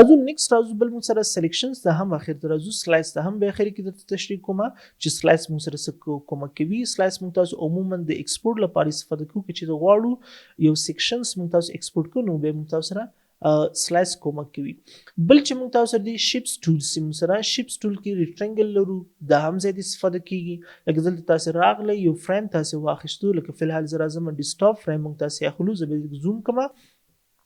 راځو نیکسټ راځو بل موږ سره سلیکشنز ته هم اخر ته راځو سلایس ته هم به اخر کې د تشریح کومه چې سلایس موږ سره څه کومه کوي سلایس موږ تاسو عموما د ایکسپورټ لپاره استفاده کوو چې د غواړو یو سیکشنز موږ تاسو ایکسپورټ کوو نو به موږ تاسو سره سلایس کومک کوي بل چې موږ تاسو سره دی شیپس ټول سیم سره شیپس ټول کې ریکټنګل لرو د هم زیات استفاده کیږي لکه دلته تاسو راغلی یو فریم تاسو واخیستو لکه فلحال زه راځم ډیسکټاپ فریم موږ تاسو اخلو زه به زوم کوم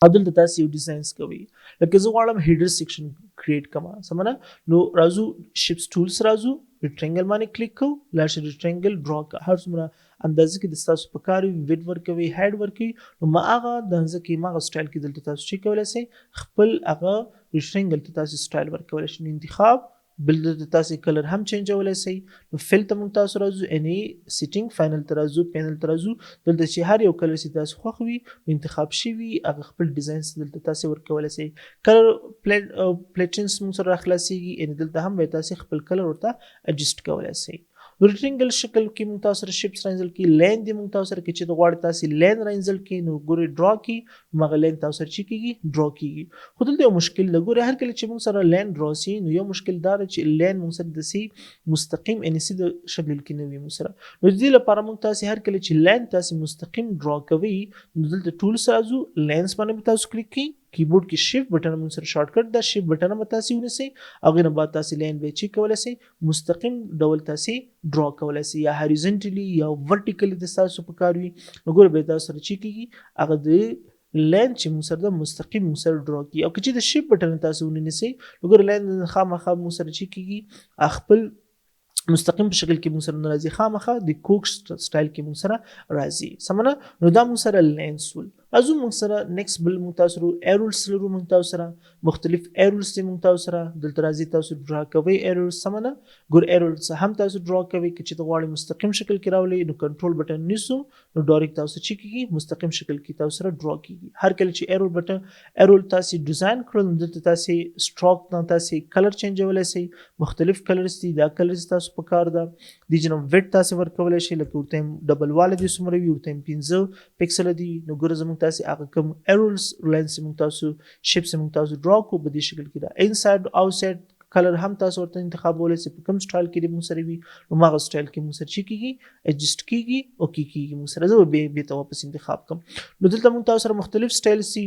او دلته تاسو یو ډیزاینز کوي لکه زه غواړم هیډر سیکشن کریټ کوم سمونه نو راځو شیپس ټولز راځو ریکټنګل باندې کلیک کوو لاشه ریکټنګل ډرا کا هر څومره اندازه کې د تاسو په کار ویډ ورکوي هډ ورکوي نو ما هغه د اندازه کې ما سټایل کې دلته تاسو چې کولای شئ خپل هغه ریکټنګل ته تاسو سټایل ورکوي شئ انتخاب بل د تاسو کلر هم چینجولای شئ نو فل ته موږ تاسو راځو اني سیټینګ فاینل ته راځو پینل ته راځو دلته چې هر یو کلر چې تاسو خوښوي انتخاب شي هغه خپل ډیزاین دلته تاسو ورکولای شئ کلر پلیټنز موږ سره خلاصيږي ان دلته هم به تاسو خپل کلر ورته اډجسټ کولای شئ ریکټنګل شکل کې موږ تاسو سره شیپس رینزل کې لین دی موږ تاسو سره کې چې د غواړي تاسو لین رینزل کې نو ګوري ډرا کې مغه لین تاسو سره چې کیږي ډرا کیږي خو دلته یو مشکل لګوري هر کله چې موږ سره لین ډرا سي نو یو مشکل دار چې لین موږ سره د سي مستقیم ان سي د شکل کې نه وي موږ سره نو د دې لپاره موږ تاسو هر کله چې لین تاسو مستقیم ډرا کوي نو دلته ټولز راځو لینز باندې تاسو کلیک کړئ کیبورډ کې شیفت بٹن موږ سره شارټ کټ دا شیفت بٹن به تاسو ونیسئ هغه نه بعد تاسو لین به چی کولای شئ مستقیم ډول تاسو ډرا کولای شئ یا هاریزونټلی یا ورټیکلی د تاسو په کار وي نو ګور به تاسو سره چی کیږي هغه د لین چې موږ سره د مستقیم موږ سره ډرا کی او چې د شیفت بٹن تاسو ونیسئ نو ګور لین خامخا موږ سره چی کیږي خپل مستقیم په شکل کې موږ سره راځي خامخا د کوک سټایل کې موږ سره راځي سمونه نو دا موږ سره لین سول ازو موږ سره نیکسټ بل موږ تاسو سره ایرولز لرو موږ تاسو سره مختلف ایرولز دي موږ تاسو سره دلته راځي تاسو ډرا کوي ایرولز سمونه ګور ایرولز هم تاسو ډرا کوي چې د غواړي مستقیم شکل کې راولي نو کنټرول بٹن نیسو نو ډایرکټ تاسو چې کیږي مستقیم شکل کې تاسو سره ډرا کیږي هر کله چې ایرول بٹن ایرول تاسو ډیزاین کړل دلته تاسو سټروک نه تاسو کلر چینجولای شئ مختلف کلرز دي دا کلرز تاسو په کار ده د جنو ویډ تاسو ورکولای شئ لکه ورته ډبل واله دي سمره وي ورته 15 پکسل دي نو ګور زموږ تاسو هغه کوم ایرولز لینس موږ تاسو شیپس موږ تاسو ډرا کو په دې شکل کې دا انساید اوټساید کلر هم تاسو ورته انتخابولای شئ په کوم سټایل کې موږ سره وي نو ماغه سټایل کې موږ سره چی کیږي اډجسټ کیږي او کیږي موږ سره زه به ته واپس انتخاب کوم نو دلته موږ تاسو سره مختلف سټایل سي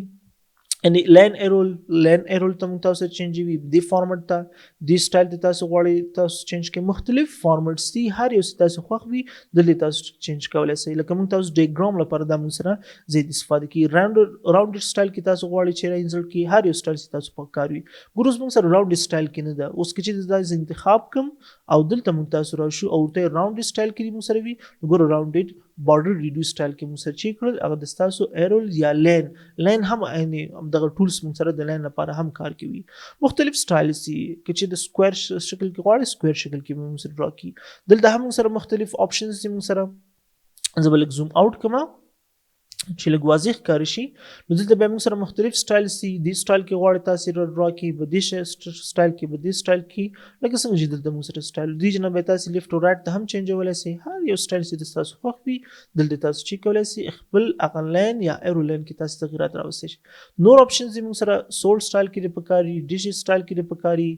ان لین ایرول ته موږ تاسو چینج وي دی فارمټ ته دی سټایل ته تاسو غواړئ تاسو چینج کې مختلف فارمټس دي هر یو تاسو خوښ وي دلته تاسو چینج کولای شئ لکه موږ تاسو ډایګرام لپاره د موږ سره زیات استفاده کی راوند سټایل کې تاسو غواړئ چې رینزل کې هر یو سټایل تاسو په کار وي ګوروز موږ سره راوند سټایل کې نه ده اوس کې چې د انتخاب کوم او دلته موږ تاسو راشو او ته راوند سټایل کې موږ سره وي ګورو راوندډ بارډر ریډیوس سټایل کې موږ سره چی کړل هغه د تاسو ایرول یا لین هم عیني دغه ټولز موږ سره د لین لپاره هم کار کوي مختلف سټایل سي چې د سکوير شکل کې غواړي سکوير شکل کې موږ سره ډرا کی دلته هم موږ سره مختلف آپشنز دي موږ سره زبل زوم اوټ کما چې لږ واضح کار شي نو دلته به موږ سره مختلف سټایل سي دی سټایل کې غواړي تاسو ډرا کی په دې سټایل کې په دې سټایل کې لکه څنګه چې دلته موږ سره سټایل دی جناب تاسو لیفت او رائټ ته هم چینج ولای شي هر یو سټایل چې تاسو خوښ وي دلته تاسو چې کولای شئ خپل اقلین یا ایرولین کې تاسو تغیرات راوستئ نور آپشنز دي موږ سره سول سټایل کې د پکاري ډیش سټایل کې د پکاري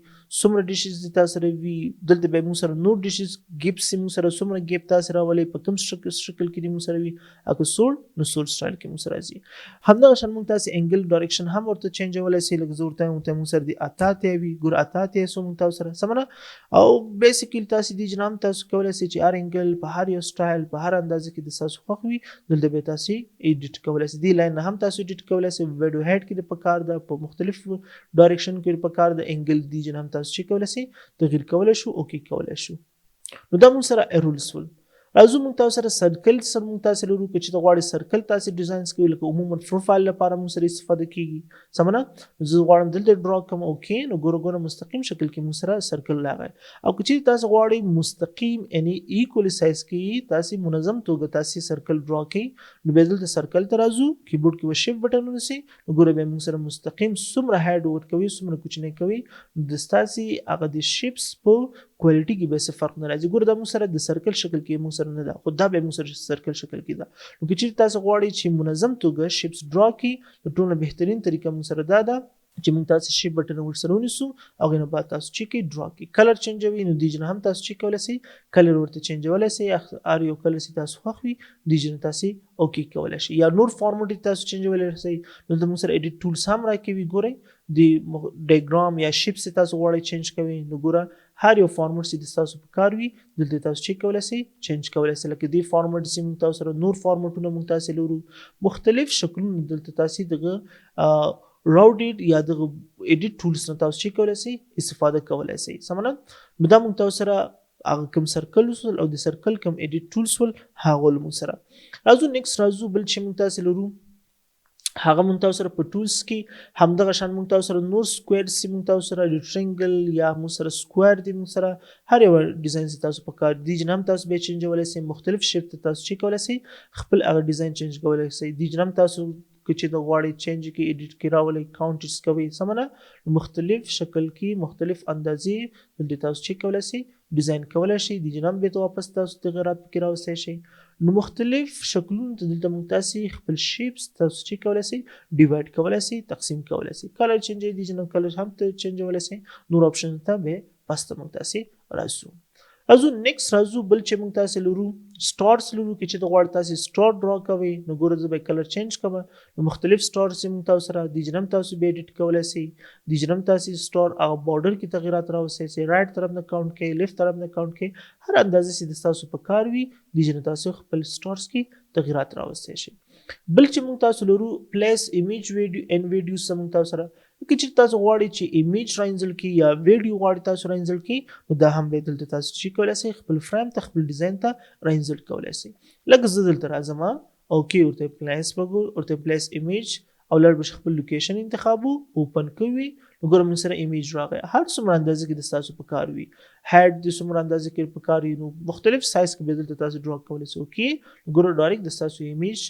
سمره ډیشز دي تاسو سره وي دلته به موږ سره نور ډیشز ګیپس موږ سره سمره ګیپ تاسو راولي په کوم شکل کې موږ سره وي اګه سول نو سول سټایل کې موږ سره راځي همدا شان موږ تاسو انګل ډایرکشن هم ورته چینج ولای شي لکه ضرورت موږ سره دي اته وي ګور اته سو موږ تاسو سره سمره او بیسیکلی تاسو دي جنام تاسو کولای شئ چې هر انګل په هر یو سټایل په هر اندازه کې د تاسو خوښ وي دلته به تاسو ایډیټ کولای شئ دی لاین هم تاسو ایډیټ کولای شئ ویډیو هډ کې د پکار ده په مختلف ډایرکشن کې پکار ده انګل دي جنام تاسو چې کولای شئ تغیر کولای شو او کې کولای شو نو دا موږ سره ایرولز ول راځو موږ تاسو سره سرکل سره موږ تاسو لرو چې د غواړي سرکل تاسو ډیزاینز کوي لکه عموما پروفایل لپاره موږ سره استفاده کیږي سمونه زه غواړم دلته ډرا کوم اوکي نو ګورو مستقیم شکل کې موږ سره سرکل لاغی او چې تاسو غواړي مستقیم یعنی ایکوال سایز کې تاسو منظم توګه تاسو سرکل ډرا کوي نو به دلته سرکل ته راځو کیبورډ کې شیفت بٹن ونیسئ نو ګورو به موږ سره مستقیم سمره هډ ور کوي سمره کوچنی کوي د تاسو هغه د شیپس په کوالټي کې به څه فرق نه راځي ګور دا موږ سره د سرکل شکل کې موږ سره نه ده خو دا به موږ سره سرکل شکل کې ده نو چې تاسو غواړئ چې منظم توګه شیپس ډرا کړئ نو ټول بهترین طریقه موږ سره دا ده چې موږ تاسو شي بټن ورسره ونیسو او غنه بعد تاسو چې کې ډرا کې کلر چینجوي نو دیجن هم تاسو چې کولای شئ کلر ورته چینجولای شئ ار یو کلر سي تاسو خوښوي دیجن تاسو اوکي کولای شئ یا نور فارمټ تاسو چینجولای شئ نو د موږ سره ایډیټ ټولز هم راکوي ګورئ د ډایګرام یا شیپ سي تاسو غواړئ چینج کوي نو ګوره هر یو فارمټ سي تاسو په کار وي دلته تاسو چې کولای شئ چینج کولای شئ لکه دی فارمټ سي موږ تاسو سره نور فارمټونه موږ تاسو لرو مختلف شکلونه دلته تاسو دغه راوډیډ یا د ایډیټ ټولز نه تاسو چې کولای شئ استفاده کولای شئ سمونه نو دا موږ تاسو سره هغه کوم سرکل او د سرکل کوم ایډیټ ټولز ول هغه موږ سره راځو نیکسټ راځو بل چې موږ تاسو لرو هغه موږ تاسو سره په ټولز کې همدغه شان موږ تاسو سره نور سکوير سي موږ تاسو سره ریکټنګل یا موږ سره سکوير دی موږ سره هر یو ډیزاین سي تاسو په کار دی جنم تاسو به چینجولای شئ مختلف شیپ تاسو چې کولای شئ خپل هغه ډیزاین چینج کولای شئ دی جنم تاسو چې د غواړي چینج کې ایډیټ کې راولي کاونټس کوي سمونه مختلف شکل کې مختلف اندازې د تاسو چې کولای شئ ډیزاین کولای شئ د جنم به واپس تاسو تغیرات کې راوستئ شئ نو مختلف شکلونه دلته موږ تاسو خپل شیپس تاسو چې کولای شئ ډیوایډ کولای شئ تقسیم کولای شئ کلر چینج دي جنم کلر هم ته چینج ولای شئ نور اپشن ته به پسته موږ تاسو راځو راځو نیکسټ راځو بل چې موږ تاسو لرو سټارز لرو کې چې د غواړ تاسو سټار ډرا کوي نو ګوره زه به کلر چینج کوم نو مختلف سټارز موږ تاسو سره د جنم تاسو به ایډیټ کولای شئ د جنم تاسو سټار او بارډر کې تغیرات راوستئ شئ رائټ طرف نه کاونټ کې لیفت طرف نه کاونټ کې هر اندازې چې د تاسو په کار وي د جنم تاسو خپل سټارز کې تغیرات راوستئ شئ بل چې موږ تاسو لرو پلیس ایمیج ویډیو ان ویډیو سم تاسو سره که چې تاسو غواړئ چې ایمیج راینځل کی یا ویډیو غواړئ تاسو راینځل کی نو دا هم به دلته تاسو چې کولای شئ خپل فریم ته خپل ډیزاین ته راینځل کولای شئ لکه زه دلته راځم اوکې ورته پلیس وګور ورته پلیس ایمیج او لړ بش خپل لوکیشن انتخابو اوپن کوي نو ګورم سره ایمیج راغی هر څومره اندازې کې د تاسو په کار وي هډ د څومره اندازې کې په کار وي نو مختلف سایز کې به دلته تاسو ډرا کولای شئ اوکې ګور ډایرکټ د تاسو ایمیج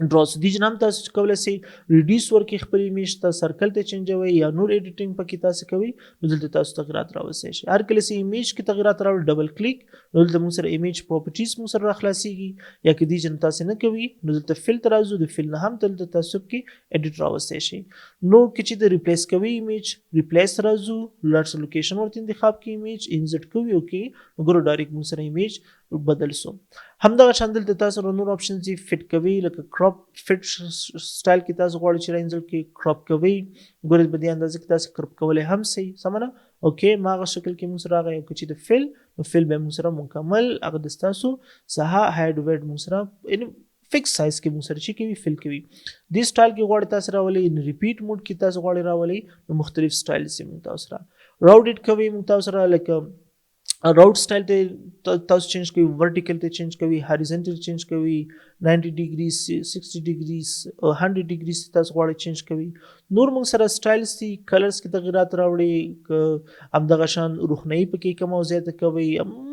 ډراس دی جنم تاسو کولای شئ ریډیوس ورکې خپل ایمیج ته سرکل ته چینجوي یا نور ایډیټینګ پکې تاسو کوي نو دلته تاسو تغیرات راوستئ شئ هر کله چې ایمیج کې تغیرات راوړل ډبل کلیک نو دلته موږ سره ایمیج پراپرټیز موږ سره راخلاصيږي یا کې دی جنم تاسو نه کوي نو دلته فلټر راځو د فل نه هم دلته تاسو کې ایډیټ راوستئ شئ نو کې چې د ریپلیس کوي ایمیج ریپلیس راځو لارس لوکیشن ورته انتخاب کې ایمیج انسرټ کوي اوکې وګورئ ډایرکټ موږ سره ایمیج بدل سو همدغه شاندل د تاسو نور اپشنز دي فټ کوي لکه کراپ فټ سټایل کې تاسو غواړئ چې راینځل کې کراپ کوي ګورئ په دې اندازې کې تاسو کراپ کولای هم صحیح سمونه اوکې ماغه شکل کې موږ سره راغی او چې د فل نو فل به موږ سره مکمل هغه د تاسو سها هاید ویډ موږ سره ان فکس سایز کې موږ سره چې کوي فل کوي د سټایل کې غواړئ تاسو راولي ان ریپیټ موډ کې تاسو غواړئ راولي نو مختلف سټایل سي موږ تاسو سره راوډ کوي موږ تاسو سره لکه راوټ سټایل ته تاسو چینج کوي ورټیکل ته چینج کوي هاریزونټل چینج کوي 90 ډیګریز 60 ډیګریز 100 ډیګریز تاسو غواړئ چینج کوي نور موږ سره سټایلز دي کلرز کې تغیرات راوړي همدغه شان روښنايي پکې کوم او زیاته کوي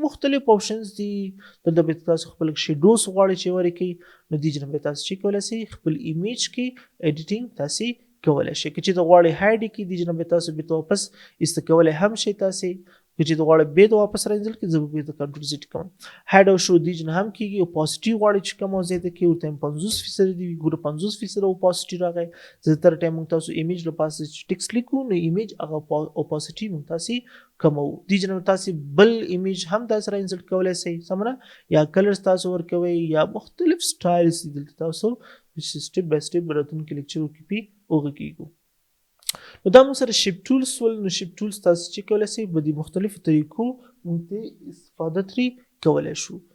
مختلف اپشنز دي دلته به تاسو خپل شیډوز غواړئ چې ورکړي نو دې جنبه تاسو چې کولای شئ خپل ایمیج کې ایډیټینګ تاسو کولای شئ چې د غواړئ هاید کې دې جنبه تاسو به واپس استکولای هم شئ تاسو چې د غواړي به د واپس راځل کې زه به د کنټرول زیټ کوم هډ او شو دی جن هم کیږي او پوزټیو غواړي چې کوم زیاته کې ورته 50% دی ګور 50% او پوزټیو راغی زه تر ټیم تاسو ایمیج له پاسه ټیکس لیکو نو ایمیج هغه او پوزټیو تاسو کومو دی جن تاسو بل ایمیج هم تاسو راځل کولای شئ سمره یا کلرز تاسو ور کوي یا مختلف سټایلز دي تاسو سټپ بای سټپ راتون کې لیکچر کې اوږه کیږي نو دا موږ سره شیپ ټولز ول نو شیپ ټولز تاسو چې کولای شئ په دې مختلفو طریقو موږ ته استفاده ترې کولای شو